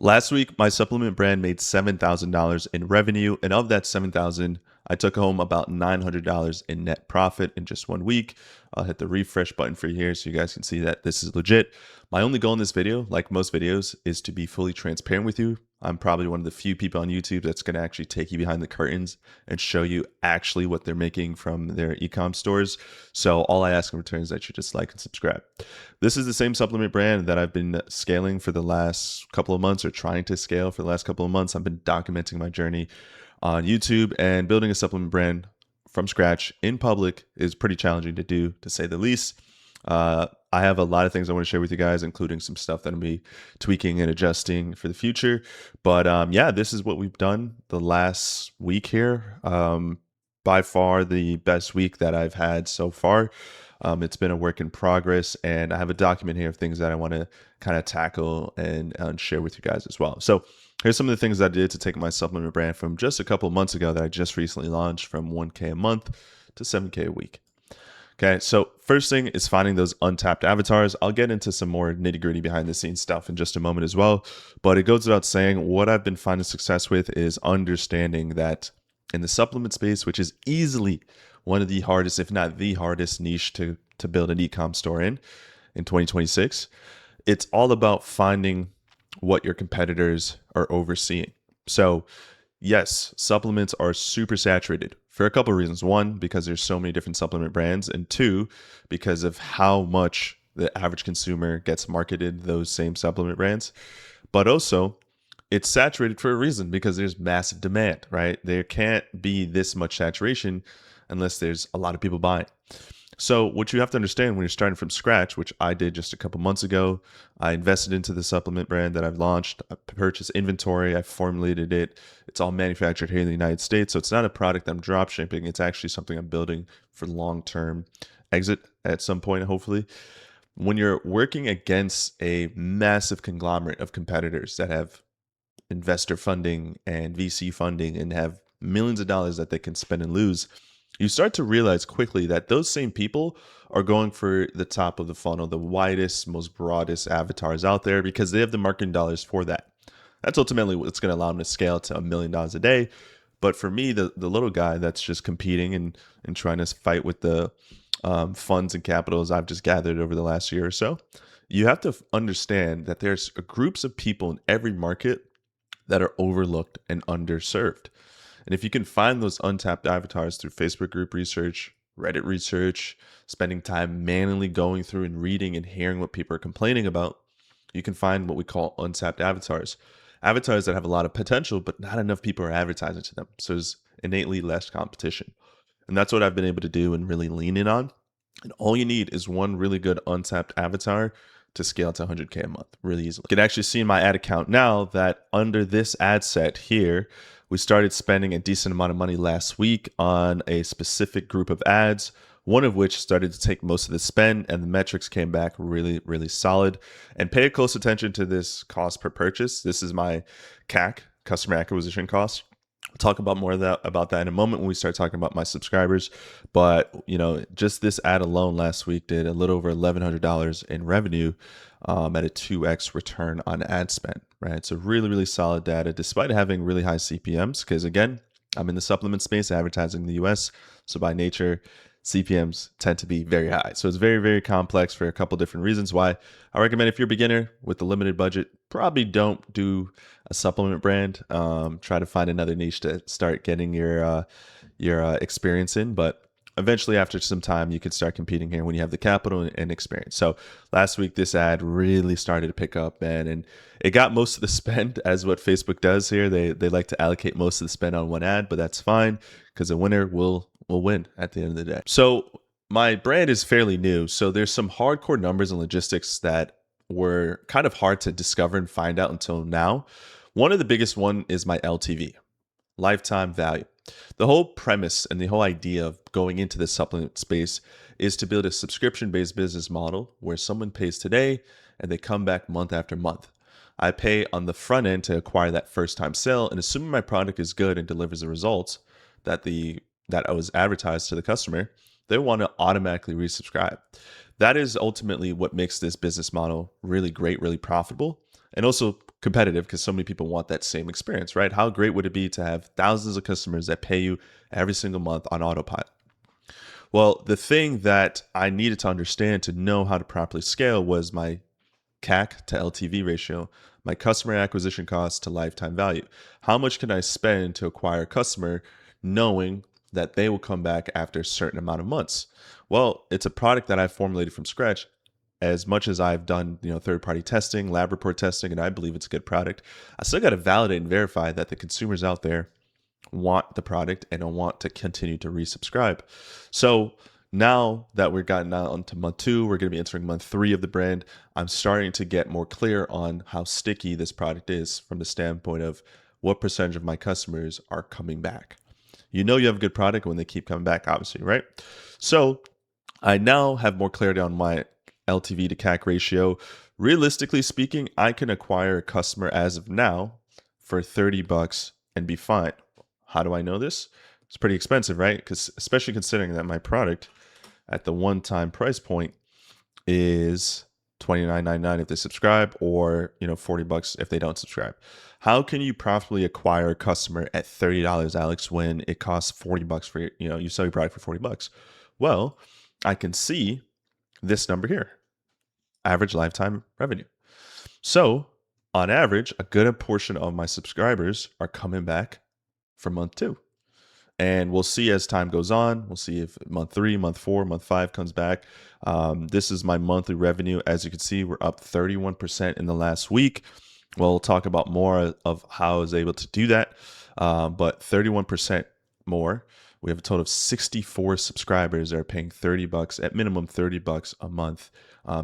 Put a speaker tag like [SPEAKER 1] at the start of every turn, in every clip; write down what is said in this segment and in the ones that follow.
[SPEAKER 1] Last week, my supplement brand made $7,000 in revenue, and of that $7,000, I took home about $900 in net profit in just 1 week. I'll hit the refresh button for you here so you guys can see that this is legit. My only goal in this video, like most videos, is to be fully transparent with you. I'm probably one of the few people on YouTube that's going to actually take you behind the curtains and show you actually what they're making from their ecom stores. So all I ask in return is that you just like and subscribe. This is the same supplement brand that I've been scaling for the last couple of months, or trying to scale for the last couple of months. I've been documenting my journey on YouTube, and building a supplement brand from scratch in public is pretty challenging to do, to say the least. I have a lot of things I want to share with you guys, including some stuff that I'll be tweaking and adjusting for the future. But yeah, this is what we've done the last week here. By far the best week that I've had so far. It's been a work in progress, and I have a document here of things that I want to kind of tackle and share with you guys as well. So here's some of the things that I did to take my supplement brand from just a couple of months ago that I just recently launched, from 1K a month to 7K a week. Okay, so first thing is finding those untapped avatars. I'll get into some more nitty gritty behind the scenes stuff in just a moment as well. But it goes without saying, what I've been finding success with is understanding that in the supplement space, which is easily one of the hardest, if not the hardest niche to build an e-com store in 2026, it's all about finding what your competitors are overseeing. So yes, supplements are super saturated for a couple of reasons. One, because there's so many different supplement brands, and two, because of how much the average consumer gets marketed those same supplement brands. But also, it's saturated for a reason, because there's massive demand, right? There can't be this much saturation unless there's a lot of people buying. So what you have to understand when you're starting from scratch, which I did just a couple months ago, I invested into the supplement brand that I've launched. I purchased inventory. I formulated it. It's all manufactured here in the United States. So it's not a product I'm drop shipping. It's actually something I'm building for long-term exit at some point, hopefully. When you're working against a massive conglomerate of competitors that have investor funding and VC funding and have millions of dollars that they can spend and lose, you start to realize quickly that those same people are going for the top of the funnel, the widest, most broadest avatars out there, because they have the marketing dollars for that. That's ultimately what's going to allow them to scale to $1 million a day. But for me, the little guy that's just competing and trying to fight with the funds and capitals I've just gathered over the last year or so, you have to understand that there's groups of people in every market that are overlooked and underserved. And if you can find those untapped avatars through Facebook group research, Reddit research, spending time manually going through and reading and hearing what people are complaining about, you can find what we call untapped avatars. Avatars that have a lot of potential, but not enough people are advertising to them. So there's innately less competition. And that's what I've been able to do and really lean in on. And all you need is one really good untapped avatar to scale to 100K a month really easily. You can actually see in my ad account now that under this ad set here, we started spending a decent amount of money last week on a specific group of ads, one of which started to take most of the spend, and the metrics came back really, really solid. And pay close attention to this cost per purchase. This is my CAC, customer acquisition cost. We'll talk about more about that in a moment when we start talking about my subscribers. But just this ad alone last week did a little over $1,100 in revenue at a 2x return on ad spend. Right, so really, really solid data, despite having really high CPMs. Because again, I'm in the supplement space, advertising in the US, so by nature, CPMs tend to be very high. So it's very, very complex for a couple different reasons. Why I recommend, if you're a beginner with a limited budget, probably don't do a supplement brand. Try to find another niche to start getting your experience in. But eventually, after some time, you can start competing here when you have the capital and experience. So last week, this ad really started to pick up, man, and it got most of the spend, as what Facebook does here. They like to allocate most of the spend on one ad, but that's fine, because the winner will win at the end of the day. So my brand is fairly new, so there's some hardcore numbers and logistics that were kind of hard to discover and find out until now. One of the biggest one is my LTV, lifetime value. The whole premise and the whole idea of going into the supplement space is to build a subscription-based business model where someone pays today and they come back month after month. I pay on the front end to acquire that first-time sale, and assuming my product is good and delivers the results that I was advertised to the customer, they want to automatically resubscribe. That is ultimately what makes this business model really great, really profitable, and also competitive because so many people want that same experience, right? How great would it be to have thousands of customers that pay you every single month on autopilot? Well, the thing that I needed to understand to know how to properly scale was my CAC to LTV ratio, my customer acquisition cost to lifetime value. How much can I spend to acquire a customer knowing that they will come back after a certain amount of months? Well, it's a product that I formulated from scratch. As much as I've done, third-party testing, lab report testing, and I believe it's a good product, I still got to validate and verify that the consumers out there want the product and don't want to continue to resubscribe. So now that we've gotten out onto month 2, we're going to be entering month 3 of the brand. I'm starting to get more clear on how sticky this product is from the standpoint of what percentage of my customers are coming back. You know you have a good product when they keep coming back, obviously, right? So I now have more clarity on my LTV to CAC ratio. Realistically speaking, I can acquire a customer as of now for $30 and be fine. How do I know this? It's pretty expensive, right? Because especially considering that my product at the one-time price point is $29.99 if they subscribe, or $40 if they don't subscribe. How can you profitably acquire a customer at $30, Alex, when it costs $40 for you sell your product for $40? Well, I can see this number here, average lifetime revenue. So on average, a good portion of my subscribers are coming back for month 2. And we'll see as time goes on. We'll see if month 3, month 4, month 5 comes back. This is my monthly revenue. As you can see, we're up 31% in the last week. We'll talk about more of how I was able to do that. But 31% more. We have a total of 64 subscribers that are paying $30, at minimum $30 a month.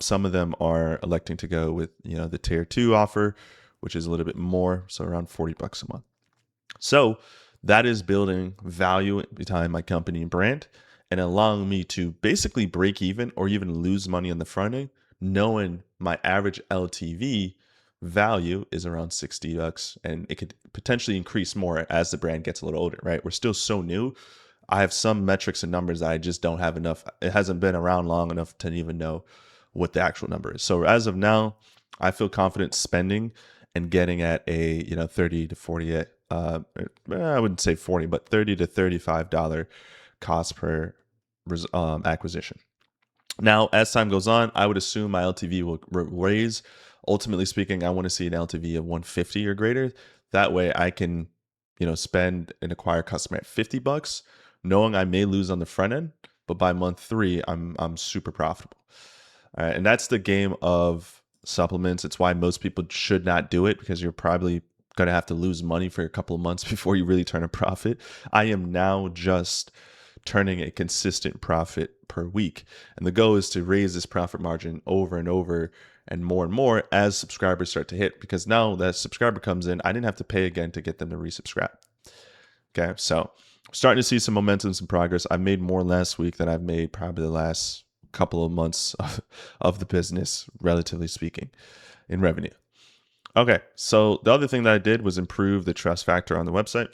[SPEAKER 1] Some of them are electing to go with the tier 2 offer, which is a little bit more, so around $40 a month. So that is building value behind my company and brand and allowing me to basically break even or even lose money on the front end, knowing my average LTV value is around $60, and it could potentially increase more as the brand gets a little older, right? We're still so new. I have some metrics and numbers that I just don't have enough. It hasn't been around long enough to even know what the actual number is. So as of now, I feel confident spending and getting at a 30 to 40, I wouldn't say 40, but $30 to $35 cost per acquisition. Now, as time goes on, I would assume my LTV will raise. Ultimately speaking, I want to see an LTV of 150 or greater. That way I can, spend and acquire a customer at $50, knowing I may lose on the front end, but by month 3, I'm super profitable. All right, and that's the game of supplements. It's why most people should not do it, because you're probably going to have to lose money for a couple of months before you really turn a profit. I am now just turning a consistent profit per week. And the goal is to raise this profit margin over and over and more as subscribers start to hit, because now that subscriber comes in, I didn't have to pay again to get them to resubscribe. Okay, so starting to see some momentum, some progress. I made more last week than I've made probably the last couple of months of the business, relatively speaking, in revenue. Okay, so the other thing that I did was improve the trust factor on the website.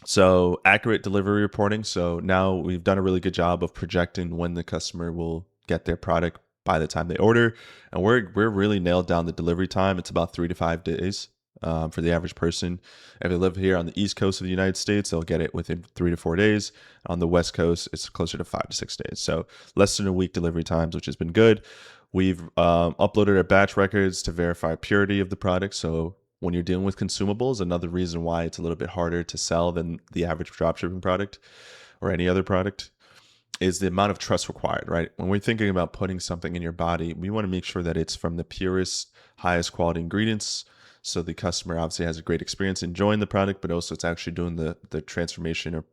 [SPEAKER 1] So accurate delivery reporting. So now we've done a really good job of projecting when the customer will get their product by the time they order. And we're really nailed down the delivery time. It's about 3 to 5 days for the average person. If they live here on the East Coast of the United States, they'll get it within 3 to 4 days. On the West Coast, it's closer to 5 to 6 days. So less than a week delivery times, which has been good. We've uploaded our batch records to verify purity of the product. So when you're dealing with consumables, another reason why it's a little bit harder to sell than the average dropshipping product or any other product is the amount of trust required, right? When we're thinking about putting something in your body, we want to make sure that it's from the purest, highest quality ingredients. So the customer obviously has a great experience enjoying the product, but also it's actually doing the transformation or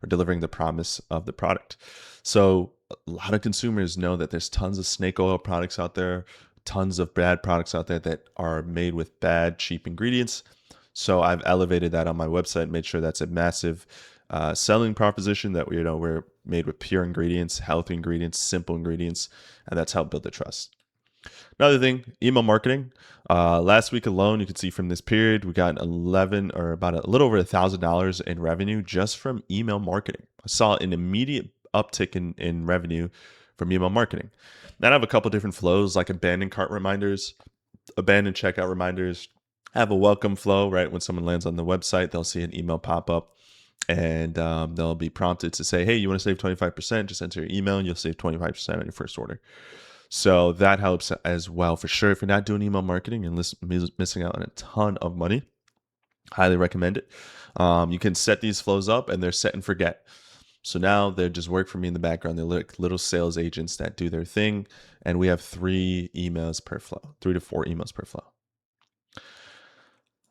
[SPEAKER 1] delivering the promise of the product. So a lot of consumers know that there's tons of snake oil products out there, tons of bad products out there that are made with bad, cheap ingredients. So I've elevated that on my website, made sure that's a massive selling proposition, that we're made with pure ingredients, healthy ingredients, simple ingredients, and that's helped build the trust. Another thing, email marketing. Last week alone, you can see from this period, we got about a little over $1,000 in revenue just from email marketing. I saw an immediate uptick in revenue from email marketing. Then I have a couple different flows, like abandoned cart reminders, abandoned checkout reminders, have a welcome flow, right? When someone lands on the website, they'll see an email pop up and they'll be prompted to say, hey, you want to save 25%? Just enter your email and you'll save 25% on your first order. So that helps as well for sure. If you're not doing email marketing and missing out on a ton of money, highly recommend it. You can set these flows up and they're set and forget. So now they just work for me in the background. They're like little sales agents that do their thing. And we have 3 emails per flow, 3 to 4 emails per flow.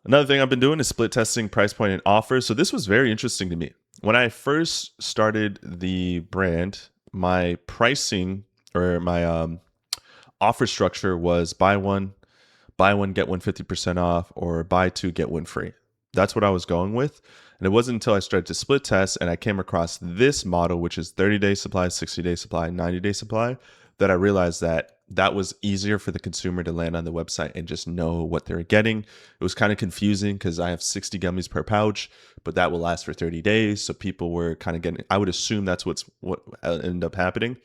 [SPEAKER 1] Another thing I've been doing is split testing price point and offers. So this was very interesting to me. When I first started the brand, my pricing or my offer structure was buy one, get one 50% off, or buy two, get one free. That's what I was going with. And it wasn't until I started to split test and I came across this model, which is 30-day supply, 60-day supply, 90-day supply, that I realized that that was easier for the consumer to land on the website and just know what they're getting. It was kind of confusing because I have 60 gummies per pouch, but that will last for 30 days. So people were kind of getting, I would assume that's what ended up happening.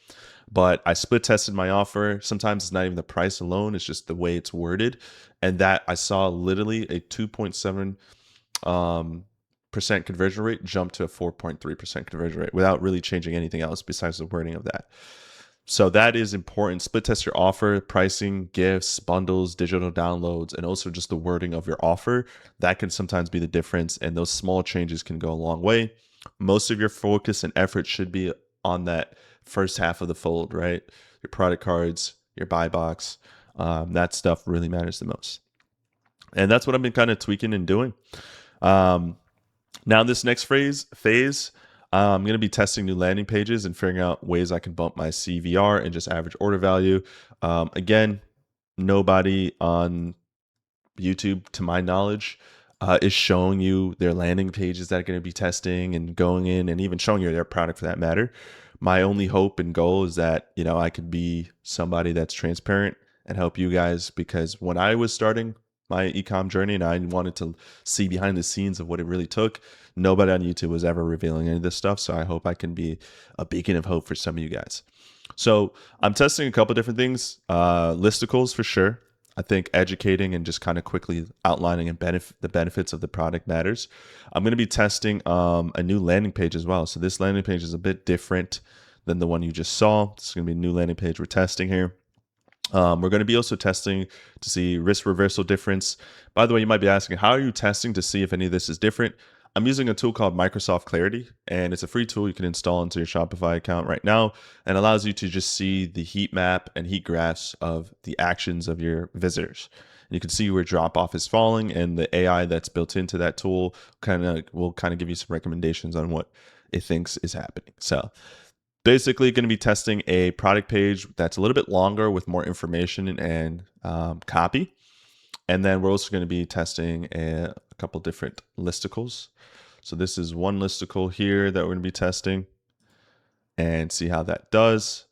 [SPEAKER 1] But I split tested my offer. Sometimes it's not even the price alone, it's just the way it's worded. And that I saw literally a 2.7 percent conversion rate jump to a 4.3% conversion rate without really changing anything else besides the wording of that. So that is important. Split test your offer, pricing, gifts, bundles, digital downloads, and also just the wording of your offer. That can sometimes be the difference, and those small changes can go a long way. Most of your focus and effort should be on that first half of the fold, right? Your product cards, your buy box, that stuff really matters the most. And that's what I've been kind of tweaking and doing. Now this next phase, I'm going to be testing new landing pages and figuring out ways I can bump my CVR and just average order value. Again, nobody on YouTube, to my knowledge, is showing you their landing pages that are going to be testing and going in and even showing you their product for that matter. My only hope and goal is that, I could be somebody that's transparent and help you guys, because when I was starting my ecom journey and I wanted to see behind the scenes of what it really took, nobody on YouTube was ever revealing any of this stuff. So I hope I can be a beacon of hope for some of you guys. So I'm testing a couple different things. Listicles for sure. I think educating and just kind of quickly outlining and the benefits of the product matters. I'm going to be testing a new landing page as well. So this landing page is a bit different than the one you just saw. This is going to be a new landing page we're testing here. We're going to be also testing to see risk reversal difference. By the way, you might be asking, how are you testing to see if any of this is different? I'm using a tool called Microsoft Clarity, and it's a free tool you can install into your Shopify account right now, and allows you to just see the heat map and heat graphs of the actions of your visitors. And you can see where drop off is falling, and the AI that's built into that tool will give you some recommendations on what it thinks is happening. So basically going to be testing a product page that's a little bit longer with more information and copy. And then we're also going to be testing a couple different listicles. So this is one listicle here that we're going to be testing and see how that does.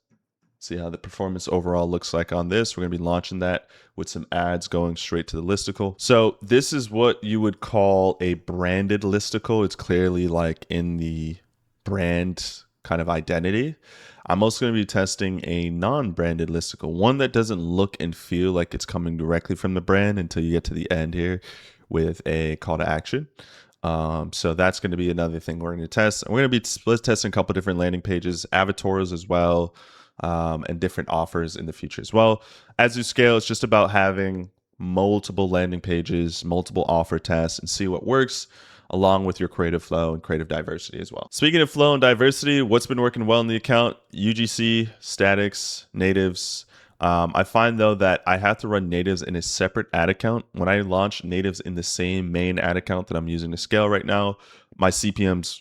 [SPEAKER 1] See how the performance overall looks like on this. We're going to be launching that with some ads going straight to the listicle. So this is what you would call a branded listicle. It's clearly like in the brand kind of identity. I'm also going to be testing a non-branded listicle, one that doesn't look and feel like it's coming directly from the brand until you get to the end here with a call to action. So that's going to be another thing we're going to test. We're going to be split testing a couple different landing pages, advertorials as well, and different offers in the future as well. As you scale, it's just about having multiple landing pages, multiple offer tests, and see what works, along with your creative flow and creative diversity as well. Speaking of flow and diversity, what's been working well in the account? UGC, statics, natives. I find though that I have to run natives in a separate ad account. When I launch natives in the same main ad account that I'm using to scale right now, my CPMs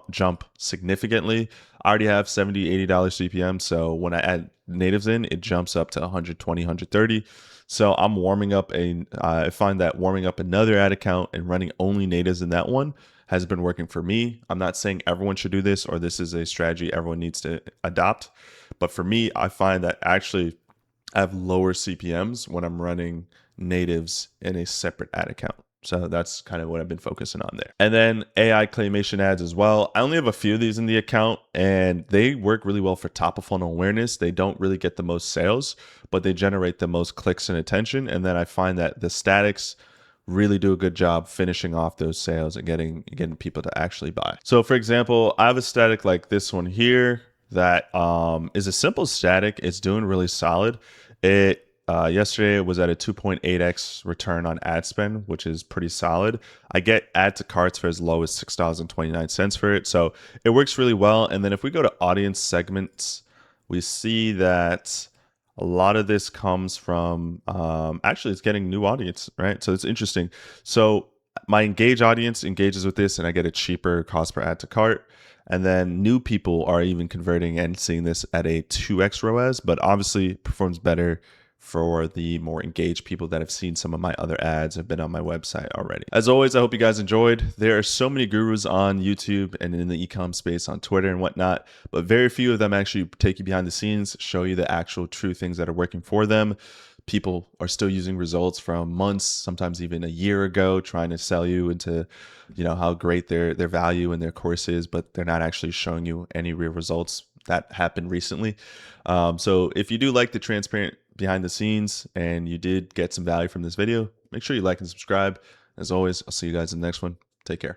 [SPEAKER 1] jump significantly. I already have $70, $80 CPM. So when I add natives in, it jumps up to 120, 130. So I'm warming up I find that warming up another ad account and running only natives in that one has been working for me. I'm not saying everyone should do this or this is a strategy everyone needs to adopt. But for me, I find that actually I have lower CPMs when I'm running natives in a separate ad account. So that's kind of what I've been focusing on there. And then AI claimation ads as well. I only have a few of these in the account and they work really well for top of funnel awareness. They don't really get the most sales, but they generate the most clicks and attention. And then I find that the statics really do a good job finishing off those sales and getting people to actually buy. So for example, I have a static like this one here that is a simple static. It's doing really solid. It yesterday it was at a 2.8x return on ad spend, which is pretty solid. I get add to carts for as low as $6.29 for it. So it works really well. And then if we go to audience segments, we see that a lot of this comes from actually it's getting new audience, right? So it's interesting. So my engage audience engages with this and I get a cheaper cost per add to cart. And then new people are even converting and seeing this at a 2x ROAS, but obviously performs better for the more engaged people that have seen some of my other ads, have been on my website already. As always, I hope you guys enjoyed. There are so many gurus on YouTube and in the ecom space on Twitter and whatnot, but very few of them actually take you behind the scenes, show you the actual true things that are working for them. People are still using results from months, sometimes even a year ago, trying to sell you into, how great their value and their course is, but they're not actually showing you any real results that happened recently. So if you do like the transparent behind the scenes and you did get some value from this video, make sure you like and subscribe. As always, I'll see you guys in the next one. Take care.